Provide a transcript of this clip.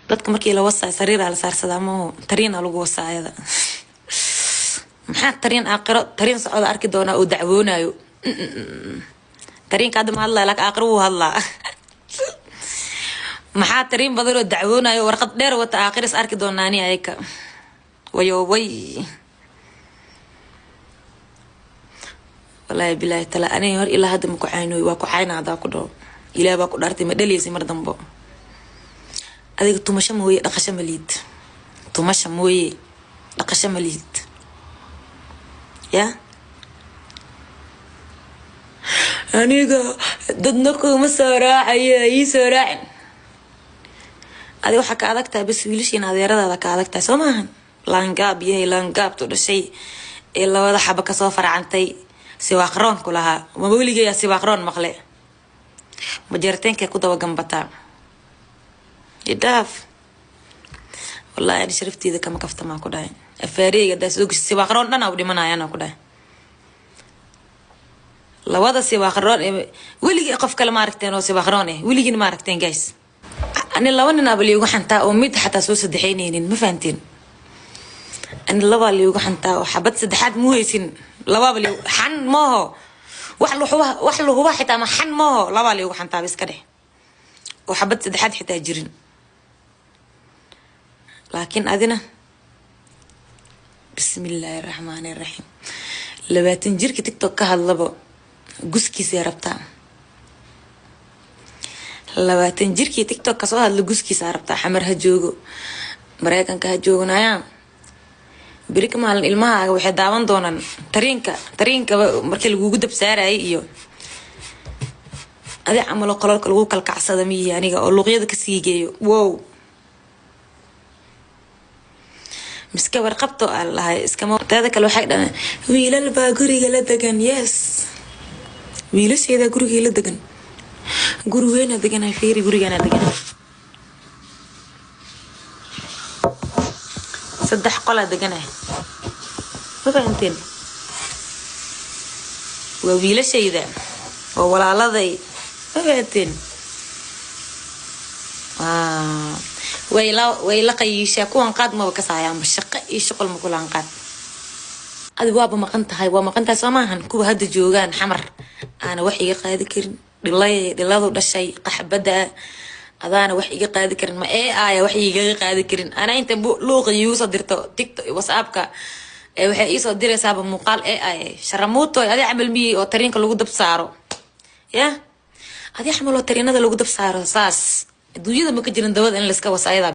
dadka markii la wasay sariir la saarsadaa ma tariin lagu wasaayada maxaa tariin aakhiro tariin socda arki doona oo dacwoonayo tariin ka dama hadla laakiin aakhiro uu hadla maxaa tariin badan oo dacwoonayo warqad dheer wata aakhiris arki doonaani ayka wayo way wallahi billahi tala ani hor ilaa hadda ma ku caynooy waa ku caynaadaa ku dhaw ilaa baa ku dhaartay ma dhaliisay mar dambo adiga tumasho mooyee dhaqasho ma liid tumasho mooyee dhaqasho ma liid ya aniga dadna kuma soo raacaya ii soo raacin adiga waxa ka adagtahay bas wiilashiin adeeradaada ka adagtahay soo maahan laangaab yahay laangaabtu dhashay ee labada xaba ka soo faracantay siwaaqroon ku lahaa ma weligeeya siwaaqroon maqle ma jeerteenkay ku daba gambataa idaaf wallahi ani sharafteeda kama kaftamaa ku dhahay afaareyga daas og siwaaqroon dhan u dhimanayaan ku dhahay labada siwaaqroon weligii qof kale ma aragteen oo siwaaqroon weligii ma aragteen guys ani laba nin abali ugu xantaa oo mid xataa soo saddexaynaynin ma fahanteen ani laba li ugu xantaa oo xabad saddexaad mu haysin laba bali xan mooho wax luhuba xitaa ma xan mooho laba li ugu xantaa iska dheh oo xabad saddexaad xitaa jirin laakiin adina bismillahir rahmanir rahim 20 jirka tiktok ka hadlabo guskiisa rabtaa 20 jirkii tiktok ka soo hadlo guskiisa rabtaa xamar ha joogo Mareykanka ha joognayaan bari ka maalin ilmaha waxay daawan doonaan tariinka markii lagu dab saaray iyo adi amalo qololka lagu kalkacsada miyi aniga oo luqyada ka siigeeyo wow miska warqabto Allah iska mootada kale waxay dhan wiilal baa guriga la degan yes wiilasheeda guriga la degan gurigeena degan ay fiiri gurigeena degan saddex qol degan ah ma fahanteen waa wiilashayda waa walaaladay ma fahanteen way la qayisha kuwan qaad ma ka saayaan shaqo iyo shaqal ma kulan qaad adi waaba maqan tahay waa maqan tahay Soomahan kuwa hadda joogan xamar ana wax iga qaadi karin dhiladu dhashay qaxbada adana wax iga qaadi karin ma ay wax iga qaadi karin ana inta luuqa yuusa dirto tiktok whatsappka waxay ii soo diraysaa muuqaal ay sharamuuto adi amal mi oo tariinka lagu dab saaro ya adi amal oo tariinada lagu dab saaro saas dunyada ma ka jirin dawada in la iska wasaayada